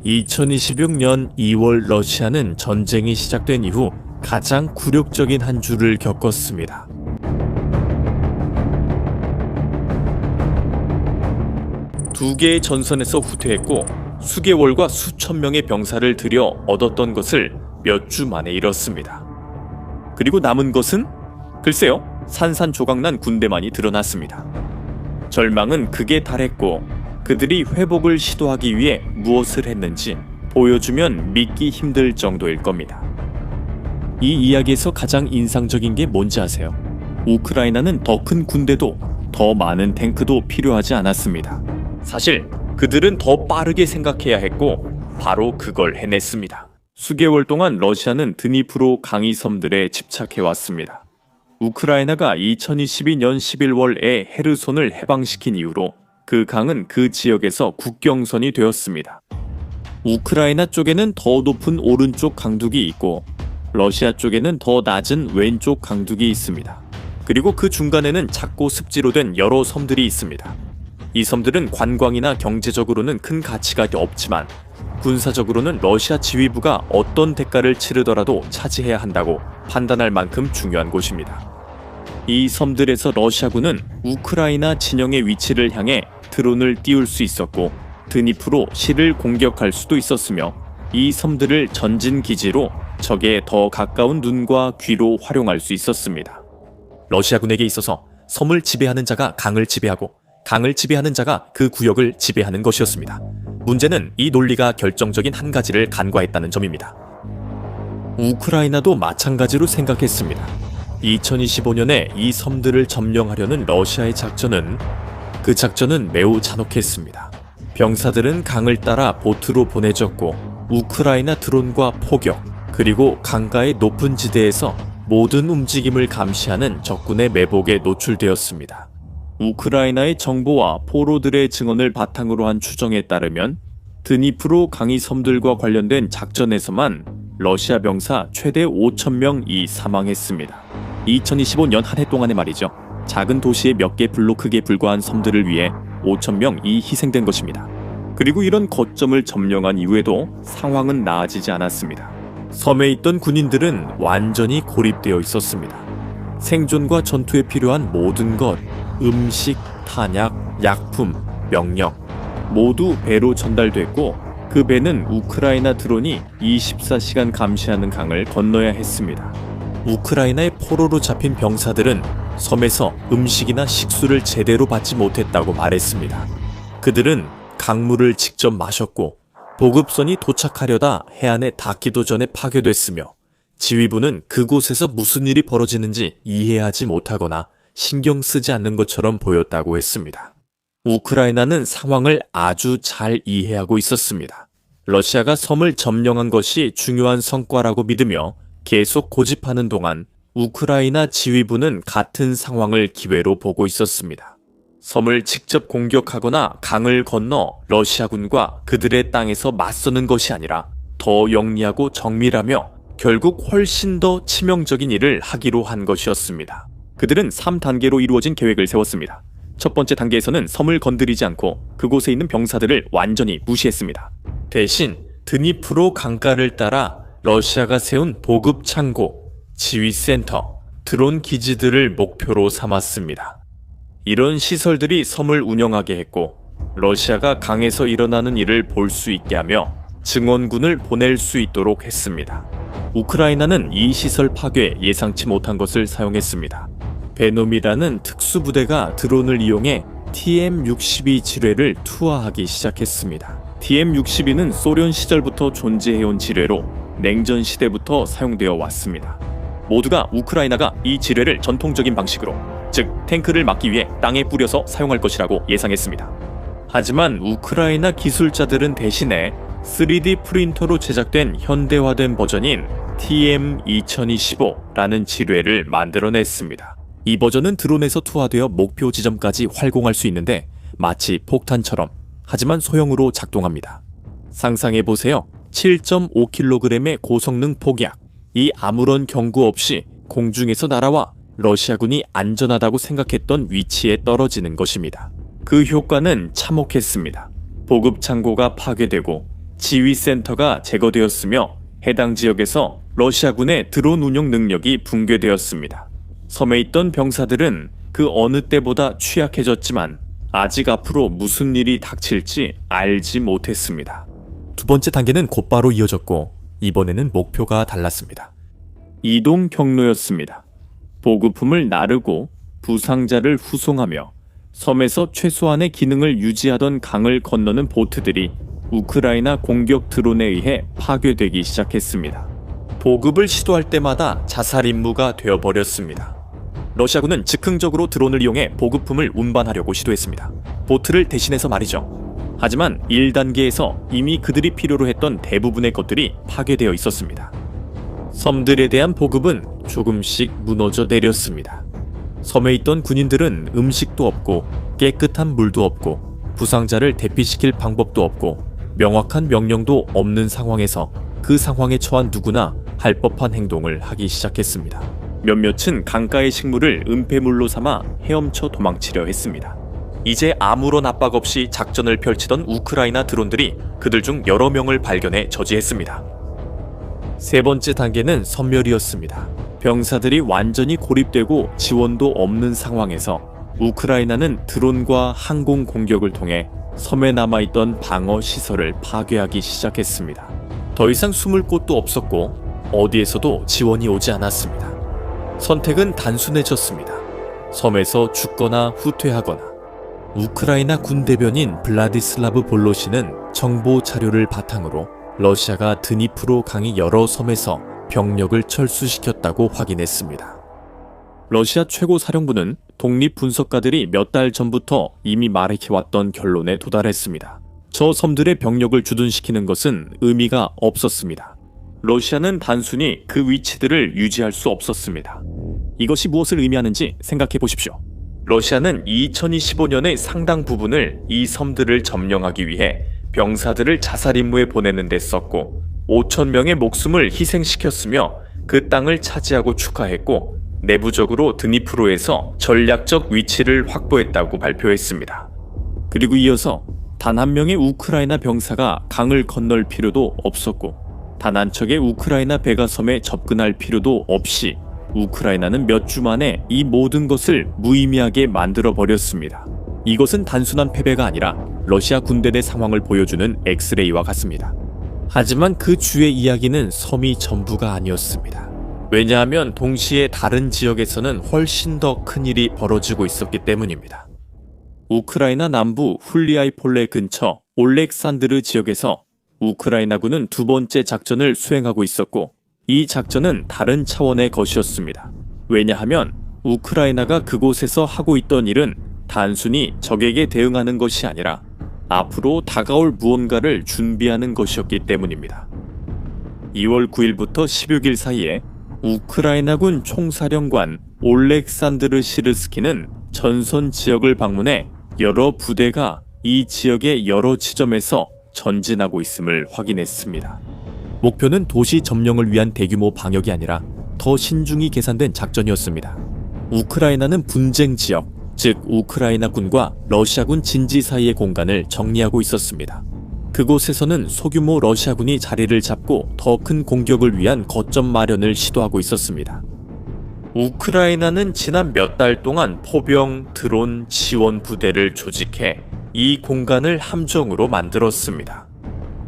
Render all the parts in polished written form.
2026년 2월 러시아는 전쟁이 시작된 이후 가장 굴욕적인 한 주를 겪었습니다. 두 개의 전선에서 후퇴했고 수개월과 수천 명의 병사를 들여 얻었던 것을 몇 주 만에 잃었습니다. 그리고 남은 것은 글쎄요, 산산조각난 군대만이 드러났습니다. 절망은 극에 달했고 그들이 회복을 시도하기 위해 무엇을 했는지 보여주면 믿기 힘들 정도일 겁니다. 이 이야기에서 가장 인상적인 게 뭔지 아세요? 우크라이나는 더 큰 군대도 더 많은 탱크도 필요하지 않았습니다. 사실 그들은 더 빠르게 생각해야 했고 바로 그걸 해냈습니다. 수개월 동안 러시아는 드니프로 강이 섬들에 집착해왔습니다. 우크라이나가 2022년 11월에 헤르손을 해방시킨 이후로 그 강은 그 지역에서 국경선이 되었습니다. 우크라이나 쪽에는 더 높은 오른쪽 강둑이 있고 러시아 쪽에는 더 낮은 왼쪽 강둑이 있습니다. 그리고 그 중간에는 작고 습지로 된 여러 섬들이 있습니다. 이 섬들은 관광이나 경제적으로는 큰 가치가 없지만 군사적으로는 러시아 지휘부가 어떤 대가를 치르더라도 차지해야 한다고 판단할 만큼 중요한 곳입니다. 이 섬들에서 러시아군은 우크라이나 진영의 위치를 향해 드론을 띄울 수 있었고 드니프로 시를 공격할 수도 있었으며 이 섬들을 전진기지로 적의 더 가까운 눈과 귀로 활용할 수 있었습니다. 러시아군에게 있어서 섬을 지배하는 자가 강을 지배하고 강을 지배하는 자가 그 구역을 지배하는 것이었습니다. 문제는 이 논리가 결정적인 한 가지를 간과했다는 점입니다. 우크라이나도 마찬가지로 생각했습니다. 2025년에 이 섬들을 점령하려는 러시아의 작전은 매우 잔혹했습니다. 병사들은 강을 따라 보트로 보내졌고 우크라이나 드론과 포격, 그리고 강가의 높은 지대에서 모든 움직임을 감시하는 적군의 매복에 노출되었습니다. 우크라이나의 정보와 포로들의 증언을 바탕으로 한 추정에 따르면 드니프로 강이 섬들과 관련된 작전에서만 러시아 병사 최대 5,000명이 사망했습니다. 2025년 한 해 동안에 말이죠. 작은 도시의 몇 개 블록 크기에 불과한 섬들을 위해 5,000명이 희생된 것입니다. 그리고 이런 거점을 점령한 이후에도 상황은 나아지지 않았습니다. 섬에 있던 군인들은 완전히 고립되어 있었습니다. 생존과 전투에 필요한 모든 것, 음식, 탄약, 약품, 명령 모두 배로 전달됐고 그 배는 우크라이나 드론이 24시간 감시하는 강을 건너야 했습니다. 우크라이나의 포로로 잡힌 병사들은 섬에서 음식이나 식수를 제대로 받지 못했다고 말했습니다. 그들은 강물을 직접 마셨고 보급선이 도착하려다 해안에 닿기도 전에 파괴됐으며 지휘부는 그곳에서 무슨 일이 벌어지는지 이해하지 못하거나 신경 쓰지 않는 것처럼 보였다고 했습니다. 우크라이나는 상황을 아주 잘 이해하고 있었습니다. 러시아가 섬을 점령한 것이 중요한 성과라고 믿으며 계속 고집하는 동안 우크라이나 지휘부는 같은 상황을 기회로 보고 있었습니다. 섬을 직접 공격하거나 강을 건너 러시아군과 그들의 땅에서 맞서는 것이 아니라 더 영리하고 정밀하며 결국 훨씬 더 치명적인 일을 하기로 한 것이었습니다. 그들은 3단계로 이루어진 계획을 세웠습니다. 첫 번째 단계에서는 섬을 건드리지 않고 그곳에 있는 병사들을 완전히 무시했습니다. 대신 드니프로 강가를 따라 러시아가 세운 보급 창고, 지휘센터, 드론 기지들을 목표로 삼았습니다. 이런 시설들이 섬을 운영하게 했고 러시아가 강에서 일어나는 일을 볼 수 있게 하며 증원군을 보낼 수 있도록 했습니다. 우크라이나는 이 시설 파괴에 예상치 못한 것을 사용했습니다. 베놈이라는 특수부대가 드론을 이용해 TM-62 지뢰를 투하하기 시작했습니다. TM-62는 소련 시절부터 존재해온 지뢰로 냉전 시대부터 사용되어 왔습니다. 모두가 우크라이나가 이 지뢰를 전통적인 방식으로, 즉 탱크를 막기 위해 땅에 뿌려서 사용할 것이라고 예상했습니다. 하지만 우크라이나 기술자들은 대신에 3D 프린터로 제작된 현대화된 버전인 TM-2025라는 지뢰를 만들어냈습니다. 이 버전은 드론에서 투하되어 목표 지점까지 활공할 수 있는데 마치 폭탄처럼, 하지만 소형으로 작동합니다. 상상해보세요. 7.5kg의 고성능 폭약, 이 아무런 경고 없이 공중에서 날아와 러시아군이 안전하다고 생각했던 위치에 떨어지는 것입니다. 그 효과는 참혹했습니다. 보급 창고가 파괴되고 지휘센터가 제거되었으며 해당 지역에서 러시아군의 드론 운용 능력이 붕괴되었습니다. 섬에 있던 병사들은 그 어느 때보다 취약해졌지만 아직 앞으로 무슨 일이 닥칠지 알지 못했습니다. 두 번째 단계는 곧바로 이어졌고 이번에는 목표가 달랐습니다. 이동 경로였습니다. 보급품을 나르고 부상자를 후송하며 섬에서 최소한의 기능을 유지하던 강을 건너는 보트들이 우크라이나 공격 드론에 의해 파괴되기 시작했습니다. 보급을 시도할 때마다 자살 임무가 되어버렸습니다. 러시아군은 즉흥적으로 드론을 이용해 보급품을 운반하려고 시도했습니다. 보트를 대신해서 말이죠. 하지만 1단계에서 이미 그들이 필요로 했던 대부분의 것들이 파괴되어 있었습니다. 섬들에 대한 보급은 조금씩 무너져 내렸습니다. 섬에 있던 군인들은 음식도 없고 깨끗한 물도 없고 부상자를 대피시킬 방법도 없고 명확한 명령도 없는 상황에서 그 상황에 처한 누구나 할 법한 행동을 하기 시작했습니다. 몇몇은 강가의 식물을 은폐물로 삼아 헤엄쳐 도망치려 했습니다. 이제 아무런 압박 없이 작전을 펼치던 우크라이나 드론들이 그들 중 여러 명을 발견해 저지했습니다. 세 번째 단계는 섬멸이었습니다. 병사들이 완전히 고립되고 지원도 없는 상황에서 우크라이나는 드론과 항공 공격을 통해 섬에 남아있던 방어 시설을 파괴하기 시작했습니다. 더 이상 숨을 곳도 없었고 어디에서도 지원이 오지 않았습니다. 선택은 단순해졌습니다. 섬에서 죽거나 후퇴하거나. 우크라이나 군대변인 블라디슬라브 볼로시는 정보 자료를 바탕으로 러시아가 드니프로 강의 여러 섬에서 병력을 철수시켰다고 확인했습니다. 러시아 최고 사령부는 독립 분석가들이 몇 달 전부터 이미 말해왔던 결론에 도달했습니다. 저 섬들의 병력을 주둔시키는 것은 의미가 없었습니다. 러시아는 단순히 그 위치들을 유지할 수 없었습니다. 이것이 무엇을 의미하는지 생각해 보십시오. 러시아는 2025년의 상당 부분을 이 섬들을 점령하기 위해 병사들을 자살 임무에 보내는 데 썼고 5,000명의 목숨을 희생시켰으며 그 땅을 차지하고 축하했고 내부적으로 드니프로에서 전략적 위치를 확보했다고 발표했습니다. 그리고 이어서 단 한 명의 우크라이나 병사가 강을 건널 필요도 없었고 단 한 척의 우크라이나 배가 섬에 접근할 필요도 없이 우크라이나는 몇 주 만에 이 모든 것을 무의미하게 만들어 버렸습니다. 이것은 단순한 패배가 아니라 러시아 군대 내 상황을 보여주는 엑스레이와 같습니다. 하지만 그 주의 이야기는 섬이 전부가 아니었습니다. 왜냐하면 동시에 다른 지역에서는 훨씬 더 큰 일이 벌어지고 있었기 때문입니다. 우크라이나 남부 훌리아이폴레 근처 올렉산드르 지역에서 우크라이나군은 두 번째 작전을 수행하고 있었고 이 작전은 다른 차원의 것이었습니다. 왜냐하면 우크라이나가 그곳에서 하고 있던 일은 단순히 적에게 대응하는 것이 아니라 앞으로 다가올 무언가를 준비하는 것이었기 때문입니다. 2월 9일부터 16일 사이에 우크라이나군 총사령관 올렉산드르 시르스키는 전선 지역을 방문해 여러 부대가 이 지역의 여러 지점에서 전진하고 있음을 확인했습니다. 목표는 도시 점령을 위한 대규모 방역이 아니라 더 신중히 계산된 작전이었습니다. 우크라이나는 분쟁 지역, 즉 우크라이나군과 러시아군 진지 사이의 공간을 정리하고 있었습니다. 그곳에서는 소규모 러시아군이 자리를 잡고 더 큰 공격을 위한 거점 마련을 시도하고 있었습니다. 우크라이나는 지난 몇 달 동안 포병, 드론, 지원 부대를 조직해 이 공간을 함정으로 만들었습니다.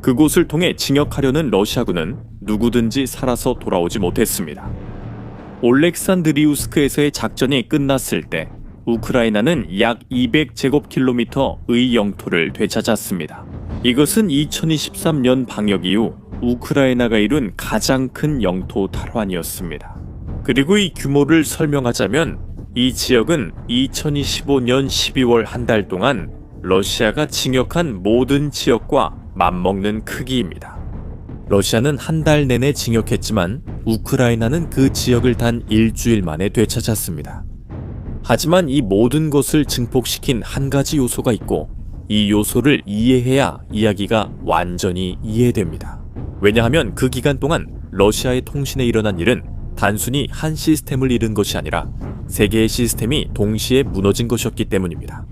그곳을 통해 진격하려는 러시아군은 누구든지 살아서 돌아오지 못했습니다. 올렉산드리우스크에서의 작전이 끝났을 때 우크라이나는 약 200제곱킬로미터의 영토를 되찾았습니다. 이것은 2023년 방역 이후 우크라이나가 이룬 가장 큰 영토 탈환이었습니다. 그리고 이 규모를 설명하자면 이 지역은 2025년 12월 한 달 동안 러시아가 징역한 모든 지역과 맞먹는 크기입니다. 러시아는 한 달 내내 징역했지만 우크라이나는 그 지역을 단 일주일 만에 되찾았습니다. 하지만 이 모든 것을 증폭시킨 한 가지 요소가 있고 이 요소를 이해해야 이야기가 완전히 이해됩니다. 왜냐하면 그 기간 동안 러시아의 통신에 일어난 일은 단순히 한 시스템을 잃은 것이 아니라 세 개의 시스템이 동시에 무너진 것이었기 때문입니다.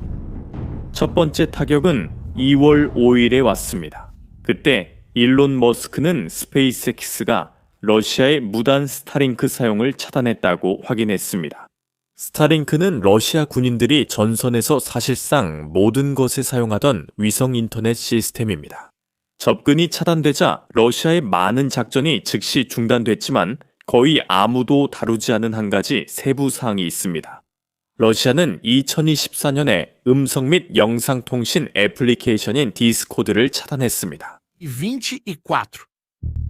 첫 번째 타격은 2월 5일에 왔습니다. 그때 일론 머스크는 스페이스X가 러시아의 무단 스타링크 사용을 차단했다고 확인했습니다. 스타링크는 러시아 군인들이 전선에서 사실상 모든 것에 사용하던 위성 인터넷 시스템입니다. 접근이 차단되자 러시아의 많은 작전이 즉시 중단됐지만 거의 아무도 다루지 않은 한 가지 세부 사항이 있습니다. 러시아는 2024년에 음성 및 영상통신 애플리케이션인 디스코드를 차단했습니다. 24.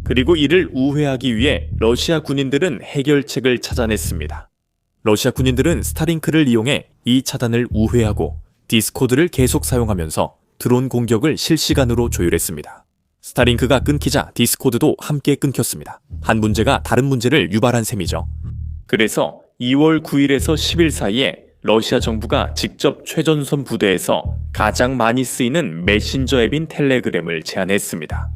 그리고 이를 우회하기 위해 러시아 군인들은 해결책을 찾아냈습니다. 러시아 군인들은 스타링크를 이용해 이 차단을 우회하고 디스코드를 계속 사용하면서 드론 공격을 실시간으로 조율했습니다. 스타링크가 끊기자 디스코드도 함께 끊겼습니다. 한 문제가 다른 문제를 유발한 셈이죠. 그래서 2월 9일에서 10일 사이에 러시아 정부가 직접 최전선 부대에서 가장 많이 쓰이는 메신저 앱인 텔레그램을 제한했습니다.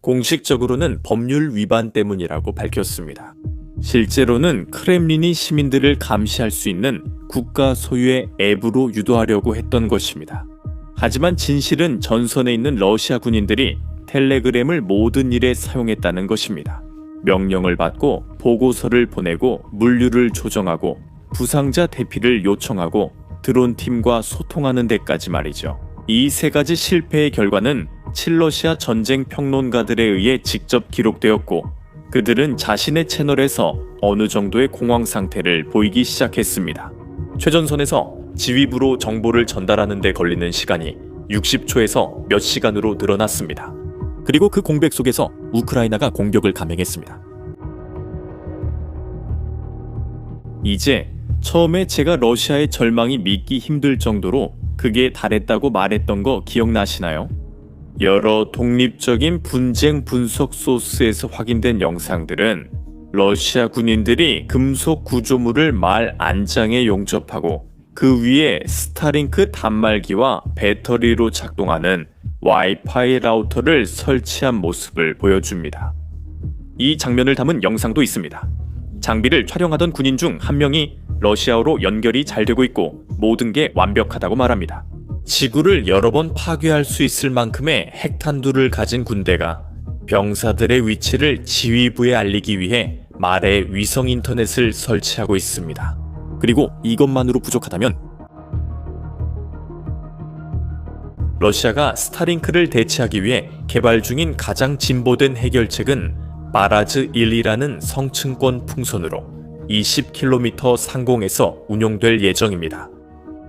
공식적으로는 법률 위반 때문이라고 밝혔습니다. 실제로는 크렘린이 시민들을 감시할 수 있는 국가 소유의 앱으로 유도하려고 했던 것입니다. 하지만 진실은 전선에 있는 러시아 군인들이 텔레그램을 모든 일에 사용했다는 것입니다. 명령을 받고 보고서를 보내고 물류를 조정하고 부상자 대피를 요청하고 드론팀과 소통하는 데까지 말이죠. 이 세 가지 실패의 결과는 친러시아 전쟁 평론가들에 의해 직접 기록되었고 그들은 자신의 채널에서 어느 정도의 공황 상태를 보이기 시작했습니다. 최전선에서 지휘부로 정보를 전달하는 데 걸리는 시간이 60초에서 몇 시간으로 늘어났습니다. 그리고 그 공백 속에서 우크라이나가 공격을 감행했습니다. 이제 처음에 제가 러시아의 절망이 믿기 힘들 정도로 극에 달했다고 말했던 거 기억나시나요? 여러 독립적인 분쟁 분석 소스에서 확인된 영상들은 러시아 군인들이 금속 구조물을 말 안장에 용접하고 그 위에 스타링크 단말기와 배터리로 작동하는 와이파이 라우터를 설치한 모습을 보여줍니다. 이 장면을 담은 영상도 있습니다. 장비를 촬영하던 군인 중 한 명이 러시아어로 연결이 잘 되고 있고 모든 게 완벽하다고 말합니다. 지구를 여러 번 파괴할 수 있을 만큼의 핵탄두를 가진 군대가 병사들의 위치를 지휘부에 알리기 위해 말에 위성 인터넷을 설치하고 있습니다. 그리고 이것만으로 부족하다면 러시아가 스타링크를 대체하기 위해 개발 중인 가장 진보된 해결책은 마라즈 1이라는 성층권 풍선으로 20km 상공에서 운용될 예정입니다.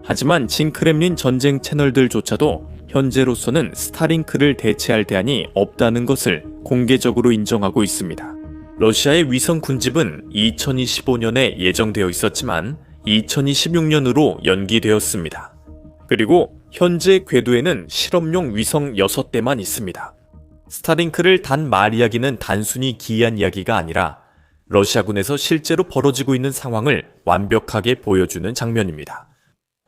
하지만 진크렘린 전쟁 채널들조차도 현재로서는 스타링크를 대체할 대안이 없다는 것을 공개적으로 인정하고 있습니다. 러시아의 위성 군집은 2025년에 예정되어 있었지만 2026년으로 연기되었습니다. 그리고 현재 궤도에는 실험용 위성 6대만 있습니다. 스타링크를 단 말 이야기는 단순히 기이한 이야기가 아니라 러시아군에서 실제로 벌어지고 있는 상황을 완벽하게 보여주는 장면입니다.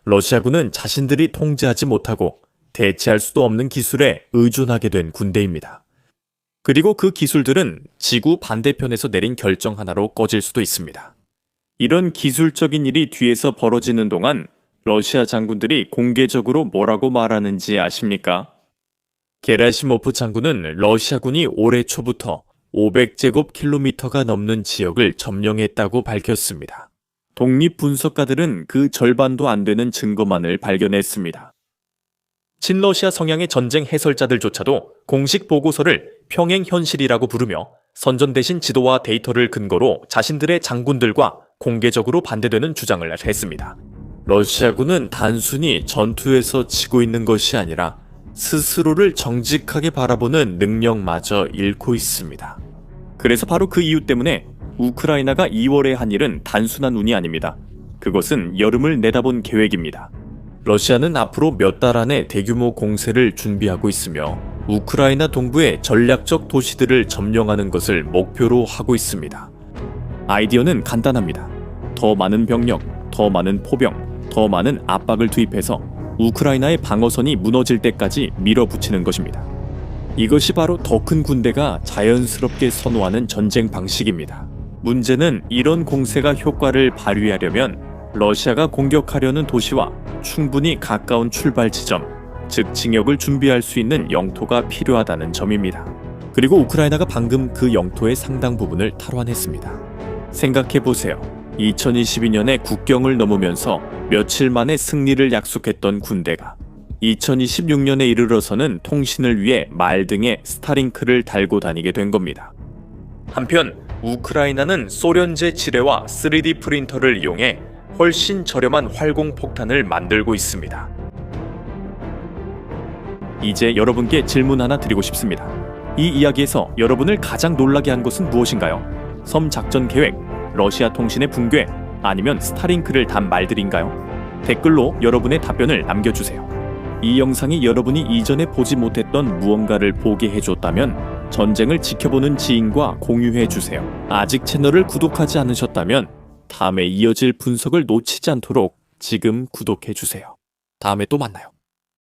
러시아군은 자신들이 통제하지 못하고 대체할 수도 없는 기술에 의존하게 된 군대입니다. 그리고 그 기술들은 지구 반대편에서 내린 결정 하나로 꺼질 수도 있습니다. 이런 기술적인 일이 뒤에서 벌어지는 동안 러시아 장군들이 공개적으로 뭐라고 말하는지 아십니까? 게라시모프 장군은 러시아군이 올해 초부터 500제곱킬로미터가 넘는 지역을 점령했다고 밝혔습니다. 독립분석가들은 그 절반도 안 되는 증거만을 발견했습니다. 친러시아 성향의 전쟁 해설자들조차도 공식 보고서를 평행 현실이라고 부르며 선전되신 지도와 데이터를 근거로 자신들의 장군들과 공개적으로 반대되는 주장을 했습니다. 러시아군은 단순히 전투에서 지고 있는 것이 아니라 스스로를 정직하게 바라보는 능력마저 잃고 있습니다. 그래서 바로 그 이유 때문에 우크라이나가 2월에 한 일은 단순한 운이 아닙니다. 그것은 여름을 내다본 계획입니다. 러시아는 앞으로 몇 달 안에 대규모 공세를 준비하고 있으며 우크라이나 동부의 전략적 도시들을 점령하는 것을 목표로 하고 있습니다. 아이디어는 간단합니다. 더 많은 병력, 더 많은 포병, 더 많은 압박을 투입해서 우크라이나의 방어선이 무너질 때까지 밀어붙이는 것입니다. 이것이 바로 더 큰 군대가 자연스럽게 선호하는 전쟁 방식입니다. 문제는 이런 공세가 효과를 발휘하려면 러시아가 공격하려는 도시와 충분히 가까운 출발 지점, 즉 징역을 준비할 수 있는 영토가 필요하다는 점입니다. 그리고 우크라이나가 방금 그 영토의 상당 부분을 탈환했습니다. 생각해보세요. 2022년에 국경을 넘으면서 며칠 만에 승리를 약속했던 군대가 2026년에 이르러서는 통신을 위해 말 등에 스타링크를 달고 다니게 된 겁니다. 한편 우크라이나는 소련제 지뢰와 3D 프린터를 이용해 훨씬 저렴한 활공폭탄을 만들고 있습니다. 이제 여러분께 질문 하나 드리고 싶습니다. 이 이야기에서 여러분을 가장 놀라게 한 것은 무엇인가요? 섬 작전 계획, 러시아 통신의 붕괴, 아니면 스타링크를 단 말들인가요? 댓글로 여러분의 답변을 남겨주세요. 이 영상이 여러분이 이전에 보지 못했던 무언가를 보게 해줬다면 전쟁을 지켜보는 지인과 공유해주세요. 아직 채널을 구독하지 않으셨다면 다음에 이어질 분석을 놓치지 않도록 지금 구독해주세요. 다음에 또 만나요.